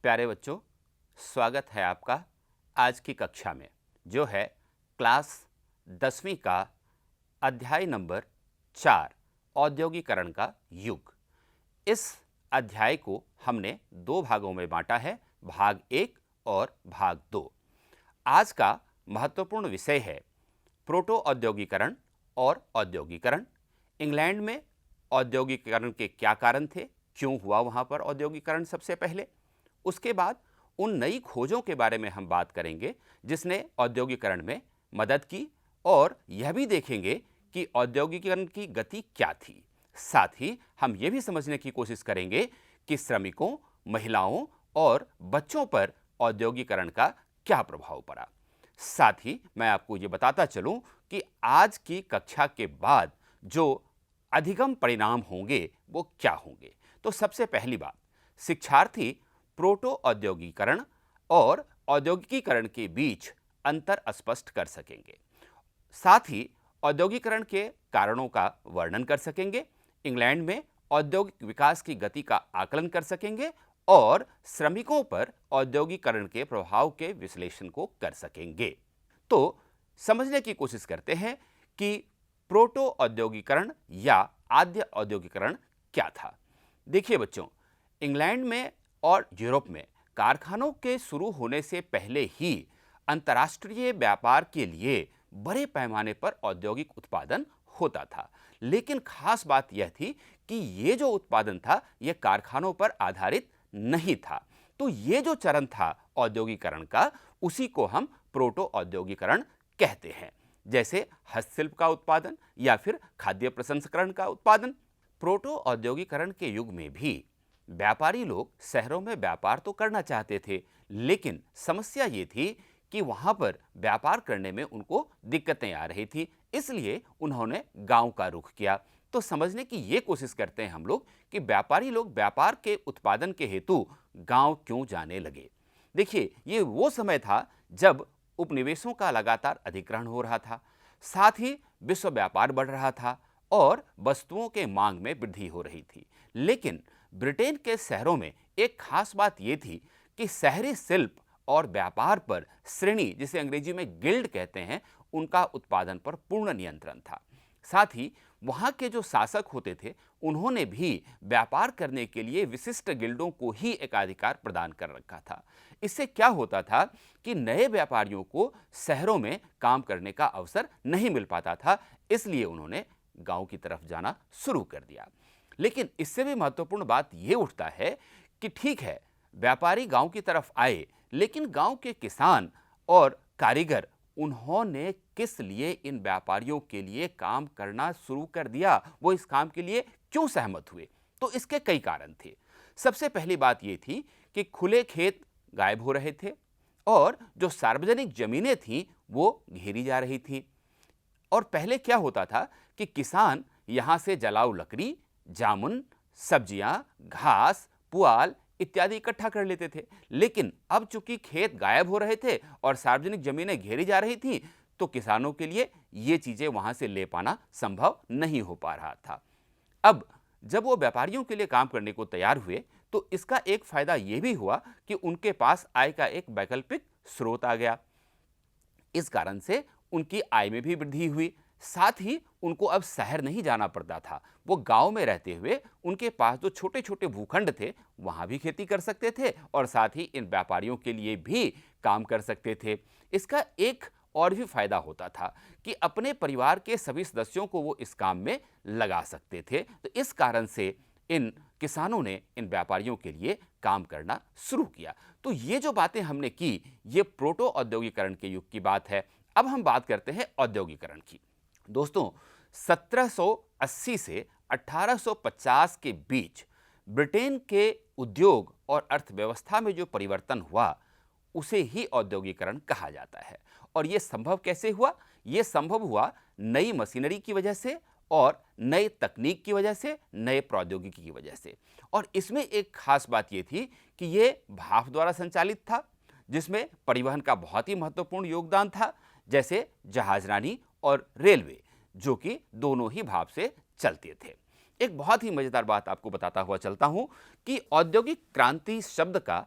प्यारे बच्चों, स्वागत है आपका आज की कक्षा में, जो है क्लास 10वीं का अध्याय नंबर 4 औद्योगिकरण का युग। इस अध्याय को हमने दो भागों में बांटा है, भाग 1 और भाग 2। आज का महत्वपूर्ण विषय है प्रोटो औद्योगिकरण और औद्योगिकरण। इंग्लैंड में औद्योगिकरण के क्या कारण थे, क्यों हुआ वहां पर औद्योगिकरण सबसे पहले, उसके बाद उन नई खोजों के बारे में हम बात करेंगे जिसने औद्योगिकरण में मदद की, और यह भी देखेंगे कि औद्योगिकरण की गति क्या थी। साथ ही हम यह भी समझने की कोशिश करेंगे कि श्रमिकों, महिलाओं और बच्चों पर औद्योगिकरण का क्या प्रभाव पड़ा। साथ ही मैं आपको यह बताता चलूं कि आज की कक्षा के बाद जो अधिगम परिणाम होंगे वो क्या होंगे। तो सबसे पहली बात, शिक्षार्थी प्रोटो औद्योगिकरण और औद्योगिकीकरण के बीच अंतर स्पष्ट कर सकेंगे। साथ ही औद्योगिकरण के कारणों का वर्णन कर सकेंगे, इंग्लैंड में औद्योगिक विकास की गति का आकलन कर सकेंगे और श्रमिकों पर औद्योगिकरण के प्रभाव के विश्लेषण को कर सकेंगे। तो समझने की कोशिश करते हैं कि प्रोटो औद्योगिकरण या आद्य औद्योगिकरण क्या था। देखिए बच्चों, इंग्लैंड में और यूरोप में कारखानों के शुरू होने से पहले ही अंतर्राष्ट्रीय व्यापार के लिए बड़े पैमाने पर औद्योगिक उत्पादन होता था। लेकिन खास बात यह थी कि ये जो उत्पादन था यह कारखानों पर आधारित नहीं था। तो ये जो चरण था औद्योगिकरण का, उसी को हम प्रोटो औद्योगिकरण कहते हैं। जैसे हस्तशिल्प का उत्पादन या फिर खाद्य प्रसंस्करण का उत्पादन। प्रोटो औद्योगिकरण के युग में भी व्यापारी लोग शहरों में व्यापार तो करना चाहते थे, लेकिन समस्या ये थी कि वहां पर व्यापार करने में उनको दिक्कतें आ रही थी, इसलिए उन्होंने गांव का रुख किया। तो समझने की ये कोशिश करते हैं हम लोग कि व्यापारी लोग व्यापार के उत्पादन के हेतु गांव क्यों जाने लगे। देखिए, ये वो समय था जब उपनिवेशों का लगातार अधिग्रहण हो रहा था, साथ ही विश्व व्यापार बढ़ रहा था और वस्तुओं के मांग में वृद्धि हो रही थी। लेकिन ब्रिटेन के शहरों में एक खास बात यह थी कि शहरी शिल्प और व्यापार पर श्रेणी, जिसे अंग्रेजी में गिल्ड कहते हैं, उनका उत्पादन पर पूर्ण नियंत्रण था। साथ ही वहां के जो शासक होते थे, उन्होंने भी व्यापार करने के लिए विशिष्ट गिल्डों को ही एकाधिकार प्रदान कर रखा था। इससे क्या होता था कि नए व्यापारियों को शहरों में काम करने का अवसर नहीं मिल पाता था, इसलिए उन्होंने गांव की तरफ जाना शुरू कर दिया। लेकिन इससे भी महत्वपूर्ण बात यह उठता है कि ठीक है, व्यापारी गांव की तरफ आए, लेकिन गांव के किसान और कारीगर, उन्होंने किस लिए इन व्यापारियों के लिए काम करना शुरू कर दिया, वो इस काम के लिए क्यों सहमत हुए। तो इसके कई कारण थे। सबसे पहली बात यह थी कि खुले खेत गायब हो रहे थे और जो सार्वजनिक जमीनें थीं वो घेरी जा रही थीं। और पहले क्या होता था कि किसान यहां से जलाऊ लकड़ी, जामुन, सब्जियां, घास, पुआल इत्यादि इकट्ठा कर लेते थे। लेकिन अब चूंकि खेत गायब हो रहे थे और सार्वजनिक जमीनें घेरी जा रही थी, तो किसानों के लिए ये चीजें वहां से ले पाना संभव नहीं हो पा रहा था। अब जब वो व्यापारियों के लिए काम करने को तैयार हुए, तो इसका एक फायदा यह भी हुआ कि उनके पास आय का एक वैकल्पिक स्रोत आ गया। इस कारण से उनकी आय में भी वृद्धि हुई। साथ ही उनको अब शहर नहीं जाना पड़ता था, वो गांव में रहते हुए उनके पास जो छोटे छोटे भूखंड थे वहां भी खेती कर सकते थे और साथ ही इन व्यापारियों के लिए भी काम कर सकते थे। इसका एक और भी फायदा होता था कि अपने परिवार के सभी सदस्यों को वो इस काम में लगा सकते थे। तो इस कारण से इन किसानों ने इन व्यापारियों के लिए काम करना शुरू किया। तो ये जो बातें हमने की, ये प्रोटो औद्योगिकरण के युग की बात है। अब हम बात करते हैं औद्योगिकरण की। दोस्तों, 1780 से 1850 के बीच ब्रिटेन के उद्योग और अर्थव्यवस्था में जो परिवर्तन हुआ, उसे ही औद्योगिकरण कहा जाता है। और यह संभव कैसे हुआ? यह संभव हुआ नई मशीनरी की वजह से और नए तकनीक की वजह से, नए प्रौद्योगिकी की वजह से। और इसमें एक खास बात यह थी कि यह भाप द्वारा संचालित था, जिसमें परिवहन का बहुत ही महत्वपूर्ण योगदान था, जैसे जहाजरानी और रेलवे, जो कि दोनों ही भाप से चलते थे। एक बहुत ही मजेदार बात आपको बताता हुआ चलता हूं कि औद्योगिक क्रांति शब्द का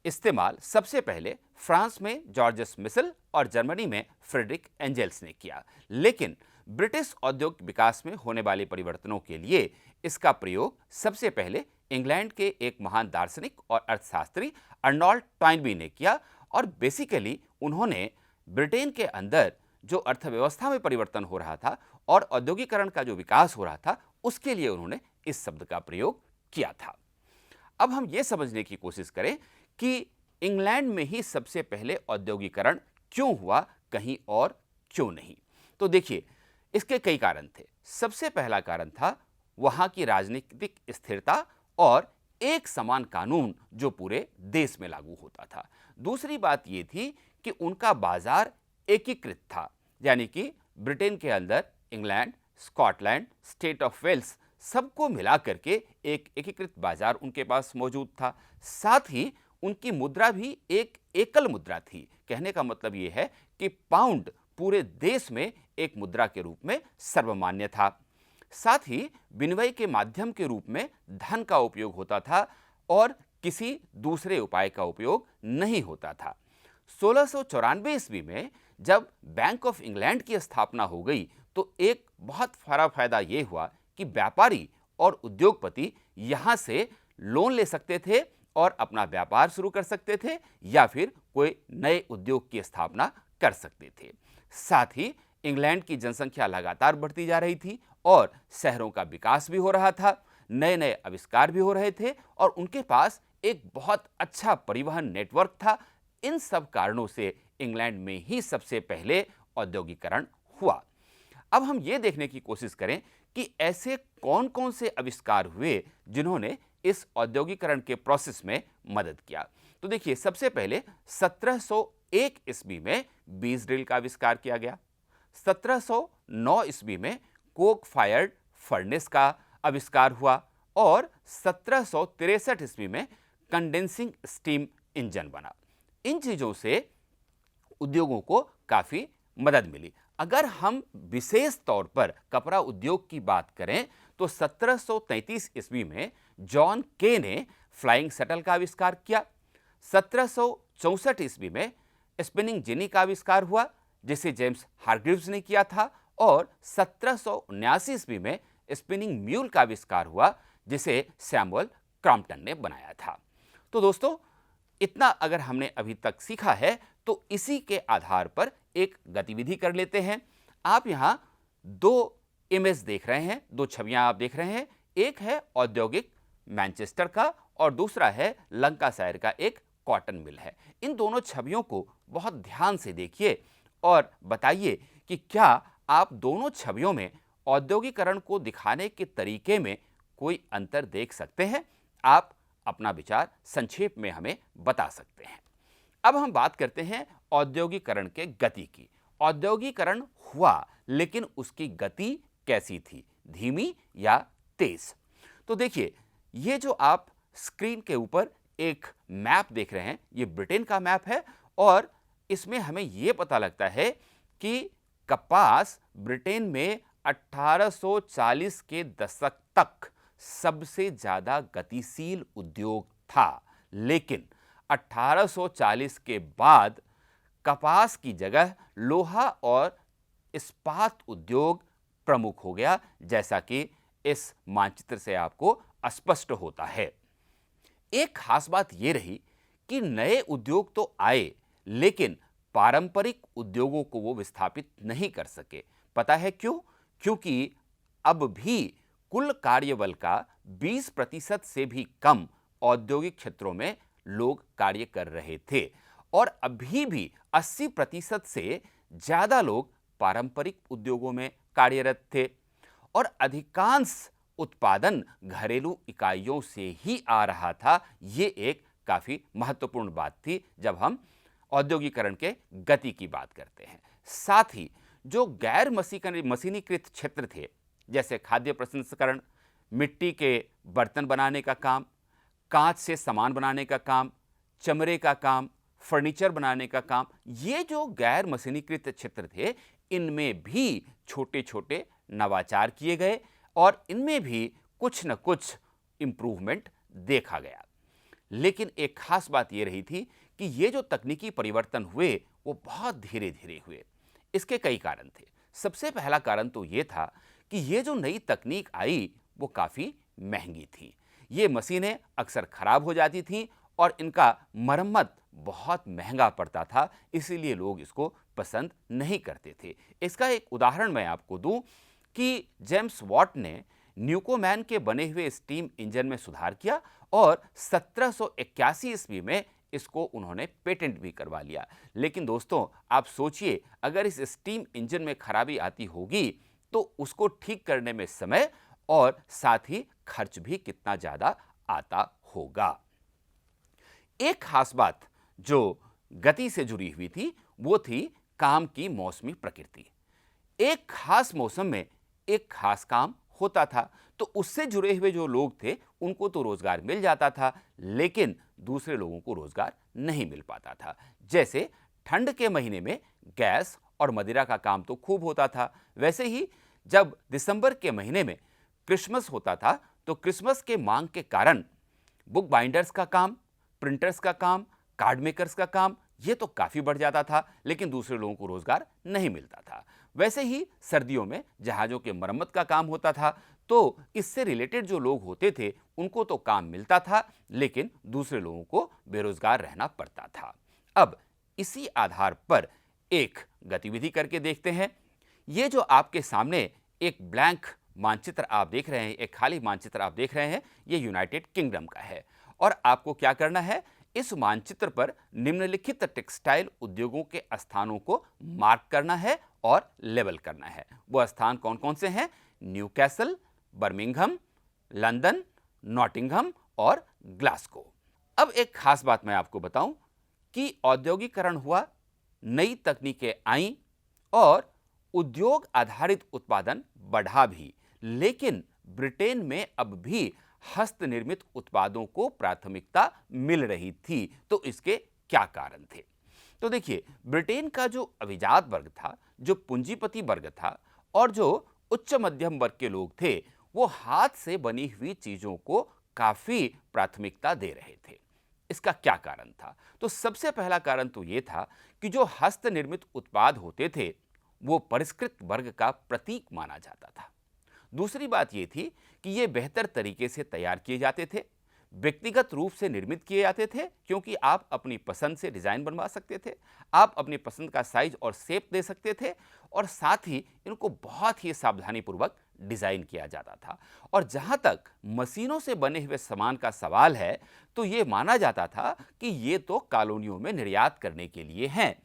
इस्तेमाल सबसे पहले फ्रांस में जॉर्जस मिशेल और जर्मनी में फ्रेडरिक एंजेल्स ने किया, लेकिन ब्रिटिश औद्योगिक विकास में होने वाले परिवर्तनों के लिए इसका प्रयोग सबसे पहले इंग्लैंड के एक महान दार्शनिक और अर्थशास्त्री अर्नोल्ड टॉयनबी ने किया। और बेसिकली उन्होंने ब्रिटेन के अंदर जो अर्थव्यवस्था में परिवर्तन हो रहा था और औद्योगिकरण का जो विकास हो रहा था, उसके लिए उन्होंने इस शब्द का प्रयोग किया था। अब हम ये समझने की कोशिश करें कि इंग्लैंड में ही सबसे पहले औद्योगिकरण क्यों हुआ, कहीं और क्यों नहीं। तो देखिए, इसके कई कारण थे। सबसे पहला कारण था वहां की राजनीतिक स्थिरता और एक समान कानून जो पूरे देश में लागू होता था। दूसरी बात यह थी कि उनका बाजार एकीकृत था, यानी कि ब्रिटेन के अंदर England, Scotland, state of Wales सबको मिलाकर के एक एकीकृत बाजार उनके पास मौजूद था। साथ ही उनकी मुद्रा भी एक एकल मुद्रा थी। कहने का मतलब यह है कि पाउंड पूरे देश में एक मुद्रा के रूप में सर्वमान्य था। साथ ही विनिमय के माध्यम के रूप में धन का उपयोग होता था और किसी दूसरे उपाय का उपयोग नहीं होता था। 1694 ईस्वी में जब बैंक ऑफ इंग्लैंड की स्थापना हो गई तो एक बहुत बड़ा फायदा यह हुआ कि व्यापारी और उद्योगपति यहां से लोन ले सकते थे और अपना व्यापार शुरू कर सकते थे या फिर कोई नए उद्योग की स्थापना कर सकते थे। साथ ही इंग्लैंड की जनसंख्या लगातार बढ़ती जा रही थी और शहरों का विकास भी हो रहा था, नए नए आविष्कार भी हो रहे थे और उनके पास एक बहुत अच्छा परिवहन नेटवर्क था। इन सब कारणों से इंग्लैंड में ही सबसे पहले औद्योगिकरण हुआ। अब हम ये देखने की कोशिश करें कि ऐसे कौन कौन से आविष्कार हुए जिन्होंने इस औद्योगिकरण के प्रोसेस में मदद किया। तो देखिए, सबसे पहले 1701 ईस्वी में बीज ड्रिल का आविष्कार किया गया। 1709 ईस्वी में कोक फायर्ड फर्नेस का आविष्कार हुआ और 1763 ईस्वी में कंडेंसिंग स्टीम इंजन बना। इन चीजों से उद्योगों को काफी मदद मिली। अगर हम विशेष तौर पर कपड़ा उद्योग की बात करें तो 1733 ईस्वी में जॉन के ने फ्लाइंग शटल का आविष्कार किया। 1764 ईस्वी में स्पिनिंग जेनी का आविष्कार हुआ जिसे जेम्स हारग्रीव्स ने किया था और 1779 ईस्वी में स्पिनिंग म्यूल का आविष्कार हुआ जिसे सैमुअल क्रॉम्पटन ने बनाया था। तो दोस्तों, इतना अगर हमने अभी तक सीखा है तो इसी के आधार पर एक गतिविधि कर लेते हैं। आप यहां दो इमेज देख रहे हैं, दो छवियां आप देख रहे हैं। एक है औद्योगिक मैनचेस्टर का और दूसरा है लंकाशायर का एक कॉटन मिल है। इन दोनों छवियों को बहुत ध्यान से देखिए और बताइए कि क्या आप दोनों छवियों में औद्योगिकरण को दिखाने के तरीके में कोई अंतर देख सकते हैं। आप अपना विचार संक्षेप में हमें बता सकते हैं। अब हम बात करते हैं औद्योगिकरण के गति की। औद्योगिकरण हुआ लेकिन उसकी गति कैसी थी, धीमी या तेज? तो देखिए, ये जो आप स्क्रीन के ऊपर एक मैप देख रहे हैं, ये ब्रिटेन का मैप है और इसमें हमें यह पता लगता है कि कपास ब्रिटेन में 1840 के दशक तक सबसे ज्यादा गतिशील उद्योग था, लेकिन 1840 के बाद कपास की जगह लोहा और इस्पात उद्योग प्रमुख हो गया, जैसा कि इस मानचित्र से आपको स्पष्ट होता है। एक खास बात यह रही कि नए उद्योग तो आए लेकिन पारंपरिक उद्योगों को वो विस्थापित नहीं कर सके। पता है क्यों? क्योंकि अब भी कुल कार्यबल का 20% से भी कम औद्योगिक क्षेत्रों में लोग कार्य कर रहे थे और अभी भी 80% से ज्यादा लोग पारंपरिक उद्योगों में कार्यरत थे और अधिकांश उत्पादन घरेलू इकाइयों से ही आ रहा था। ये एक काफी महत्वपूर्ण बात थी जब हम औद्योगिकरण के गति की बात करते हैं। साथ ही जो गैर मशीनीकृत क्षेत्र थे, जैसे खाद्य प्रसंस्करण, मिट्टी के बर्तन बनाने का काम, कांच से सामान बनाने का काम, चमड़े का काम, फर्नीचर बनाने का काम, ये जो गैर मशीनीकृत क्षेत्र थे, इनमें भी छोटे छोटे नवाचार किए गए और इनमें भी कुछ न कुछ इंप्रूवमेंट देखा गया। लेकिन एक खास बात यह रही थी कि ये जो तकनीकी परिवर्तन हुए वो बहुत धीरे धीरे हुए। इसके कई कारण थे। सबसे पहला कारण तो ये था कि ये जो नई तकनीक आई वो काफ़ी महंगी थी। ये मशीनें अक्सर खराब हो जाती थीं और इनका मरम्मत बहुत महंगा पड़ता था, इसीलिए लोग इसको पसंद नहीं करते थे। इसका एक उदाहरण मैं आपको दूं कि जेम्स वॉट ने न्यूकोमैन के बने हुए स्टीम इंजन में सुधार किया और 1781 ईस्वी में इसको उन्होंने पेटेंट भी करवा लिया। लेकिन दोस्तों, आप सोचिए, अगर इस स्टीम इंजन में खराबी आती होगी तो उसको ठीक करने में समय और साथ ही खर्च भी कितना ज्यादा आता होगा। एक खास बात जो गति से जुड़ी हुई थी वो थी काम की मौसमी प्रकृति। एक खास मौसम में एक खास काम होता था, तो उससे जुड़े हुए जो लोग थे उनको तो रोजगार मिल जाता था, लेकिन दूसरे लोगों को रोजगार नहीं मिल पाता था। जैसे ठंड के महीने में गैस और मदिरा का काम तो खूब होता था, वैसे ही जब दिसंबर के महीने में क्रिसमस होता था तो क्रिसमस के मांग के कारण बुक बाइंडर्स का काम, प्रिंटर्स का काम, कार्ड मेकर्स का काम ये तो काफी बढ़ जाता था, लेकिन दूसरे लोगों को रोजगार नहीं मिलता था। वैसे ही सर्दियों में जहाजों के मरम्मत का काम होता था, तो इससे रिलेटेड जो लोग होते थे उनको तो काम मिलता था, लेकिन दूसरे लोगों को बेरोजगार रहना पड़ता था। अब इसी आधार पर एक गतिविधि करके देखते हैं। ये जो आपके सामने एक ब्लैंक मानचित्र आप देख रहे हैं, एक खाली मानचित्र आप देख रहे हैं, ये यूनाइटेड किंगडम का है और आपको क्या करना है, इस मानचित्र पर निम्नलिखित टेक्सटाइल उद्योगों के स्थानों को मार्क करना है और लेबल करना है। वो स्थान कौन कौन से हैं? न्यूकैसल, बर्मिंघम, लंदन, नॉटिंघम और ग्लासगो। अब एक खास बात मैं आपको बताऊं कि औद्योगिकरण हुआ, नई तकनीकें आईं और उद्योग आधारित उत्पादन बढ़ा भी, लेकिन ब्रिटेन में अब भी हस्तनिर्मित उत्पादों को प्राथमिकता मिल रही थी। तो इसके क्या कारण थे? तो देखिए, ब्रिटेन का जो अभिजात वर्ग था, जो पूंजीपति वर्ग था और जो उच्च मध्यम वर्ग के लोग थे, वो हाथ से बनी हुई चीजों को काफी प्राथमिकता दे रहे थे। इसका क्या कारण था? तो सबसे पहला कारण तो यह था कि जो हस्तनिर्मित उत्पाद होते थे वो परिष्कृत वर्ग का प्रतीक माना जाता था। दूसरी बात यह थी कि ये बेहतर तरीके से तैयार किए जाते थे, व्यक्तिगत रूप से निर्मित किए जाते थे, क्योंकि आप अपनी पसंद से डिजाइन बनवा सकते थे, आप अपनी पसंद का साइज और शेप दे सकते थे और साथ ही इनको बहुत ही सावधानीपूर्वक डिजाइन किया जाता था। और जहां तक मशीनों से बने हुए सामान का सवाल है, तो ये माना जाता था कि ये तो कॉलोनियों में निर्यात करने के लिए हैं।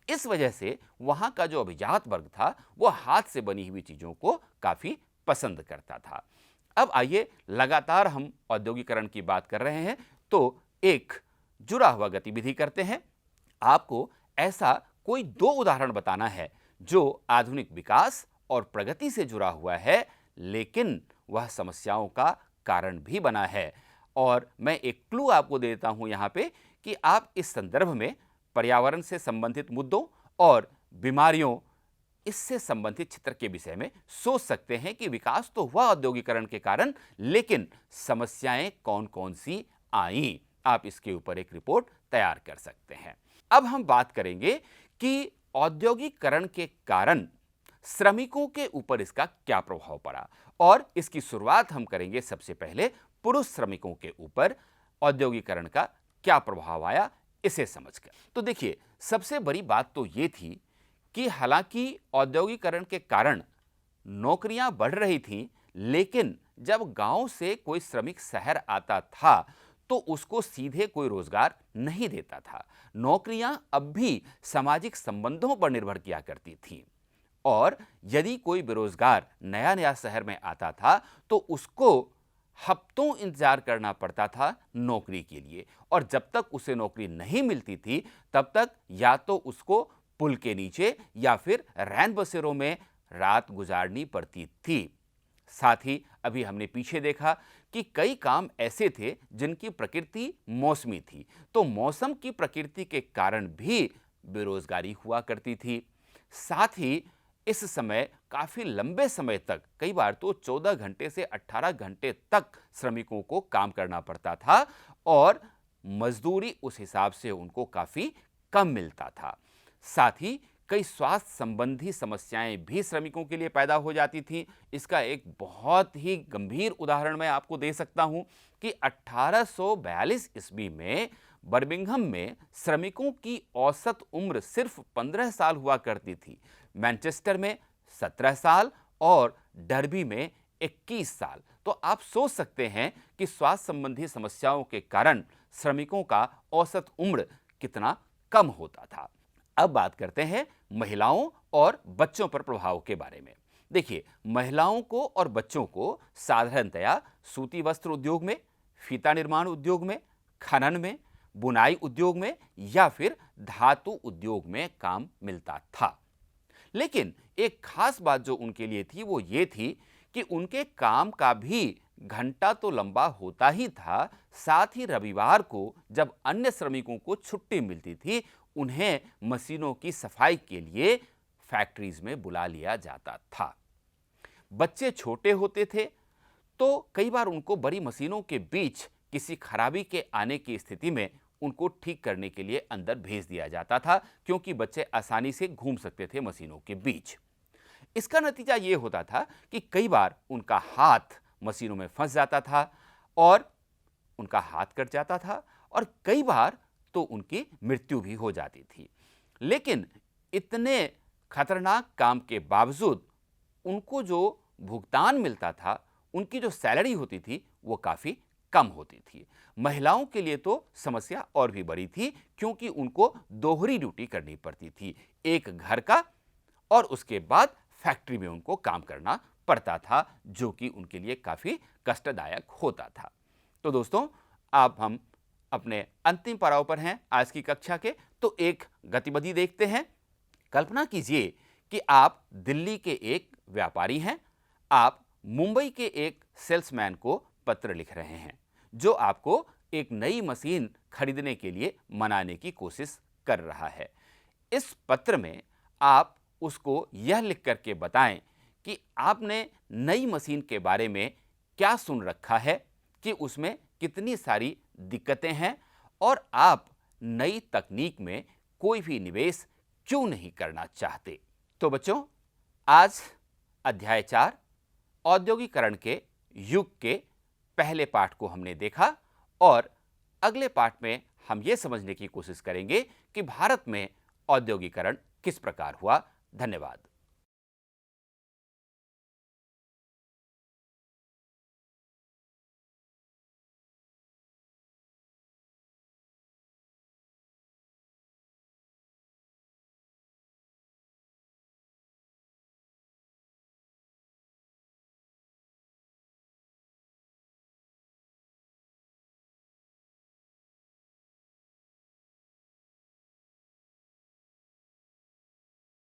इस वजह से वहां का जो अभिजात वर्ग था वो हाथ से बनी हुई चीजों को काफी पसंद करता था। अब आइए, लगातार हम औद्योगिकरण की बात कर रहे हैं, तो एक जुड़ा हुआ गतिविधि करते हैं। आपको ऐसा कोई दो उदाहरण बताना है जो आधुनिक विकास और प्रगति से जुड़ा हुआ है, लेकिन वह समस्याओं का कारण भी बना है। और मैं एक क्लू आपको देता हूं यहां पे कि आप इस संदर्भ में पर्यावरण से संबंधित मुद्दों और बीमारियों, इससे संबंधित चित्र के विषय में सोच सकते हैं कि विकास तो हुआ औद्योगिकरण के कारण, लेकिन समस्याएं कौन कौन सी आईं। आप इसके ऊपर एक रिपोर्ट तैयार कर सकते हैं। अब हम बात करेंगे कि औद्योगिकरण के कारण श्रमिकों के ऊपर इसका क्या प्रभाव पड़ा, और इसकी शुरुआत हम करेंगे सबसे पहले पुरुष श्रमिकों के ऊपर औद्योगिकरण का क्या प्रभाव आया, इसे समझकर। तो देखिए, सबसे बड़ी बात तो यह थी कि हालांकि औद्योगिकरण के कारण नौकरियां बढ़ रही थीं, लेकिन जब गांव से कोई श्रमिक शहर आता था तो उसको सीधे कोई रोजगार नहीं देता था। नौकरियां अब भी सामाजिक संबंधों पर निर्भर किया करती थीं, और यदि कोई बेरोजगार नया नया शहर में आता था तो उसको हफ्तों इंतजार करना पड़ता था नौकरी के लिए, और जब तक उसे नौकरी नहीं मिलती थी तब तक या तो उसको पुल के नीचे या फिर रैन बसेरों में रात गुजारनी पड़ती थी। साथ ही अभी हमने पीछे देखा कि कई काम ऐसे थे जिनकी प्रकृति मौसमी थी, तो मौसम की प्रकृति के कारण भी बेरोजगारी हुआ करती थी। साथ ही इस समय काफी लंबे समय तक, कई बार तो 14 घंटे से 18 घंटे तक श्रमिकों को काम करना पड़ता था, और मजदूरी उस हिसाब से उनको काफ़ी कम मिलता था। साथ ही कई स्वास्थ्य संबंधी समस्याएं भी श्रमिकों के लिए पैदा हो जाती थीं। इसका एक बहुत ही गंभीर उदाहरण मैं आपको दे सकता हूं कि 1842 ईस्वी में बर्मिंघम में श्रमिकों की औसत उम्र सिर्फ 15 साल हुआ करती थी। मैनचेस्टर में 17 साल और डर्बी में 21 साल। तो आप सोच सकते हैं कि स्वास्थ्य संबंधी समस्याओं के कारण श्रमिकों का औसत उम्र कितना कम होता था। अब बात करते हैं महिलाओं और बच्चों पर प्रभाव के बारे में। देखिए, महिलाओं को और बच्चों को साधारणतया सूती वस्त्र उद्योग में, फीता निर्माण उद्योग में, खनन में, बुनाई उद्योग में या फिर धातु उद्योग में काम मिलता था। लेकिन एक खास बात जो उनके लिए थी वो ये थी कि उनके काम का भी घंटा तो लंबा होता ही था, साथ ही रविवार को जब अन्य श्रमिकों को छुट्टी मिलती थी, उन्हें मशीनों की सफाई के लिए फैक्ट्रीज में बुला लिया जाता था। बच्चे छोटे होते थे तो कई बार उनको बड़ी मशीनों के बीच किसी खराबी के आने की स्थिति में उनको ठीक करने के लिए अंदर भेज दिया जाता था, क्योंकि बच्चे आसानी से घूम सकते थे मशीनों के बीच। इसका नतीजा ये होता था कि कई बार उनका हाथ मशीनों में फंस जाता था और उनका हाथ कट जाता था और कई बार तो उनकी मृत्यु भी हो जाती थी। लेकिन इतने खतरनाक काम के बावजूद उनको जो भुगतान मिलता था, उनकी जो सैलरी होती थी वो काफ़ी कम होती थी। महिलाओं के लिए तो समस्या और भी बड़ी थी, क्योंकि उनको दोहरी ड्यूटी करनी पड़ती थी, एक घर का और उसके बाद फैक्ट्री में उनको काम करना पड़ता था, जो कि उनके लिए काफ़ी कष्टदायक होता था। तो दोस्तों, अब हम अपने अंतिम पड़ाव पर हैं आज की कक्षा के, तो एक गतिविधि देखते हैं। कल्पना कीजिए कि आप दिल्ली के एक व्यापारी हैं, आप मुंबई के एक सेल्समैन को पत्र लिख रहे हैं जो आपको एक नई मशीन खरीदने के लिए मनाने की कोशिश कर रहा है। इस पत्र में आप उसको यह लिख करके बताएं कि आपने नई मशीन के बारे में क्या सुन रखा है, कि उसमें कितनी सारी दिक्कतें हैं और आप नई तकनीक में कोई भी निवेश क्यों नहीं करना चाहते। तो बच्चों, आज अध्याय 4 औद्योगिकरण के युग के पहले पाठ को हमने देखा और अगले पाठ में हम ये समझने की कोशिश करेंगे कि भारत में औद्योगिकरण किस प्रकार हुआ। धन्यवाद।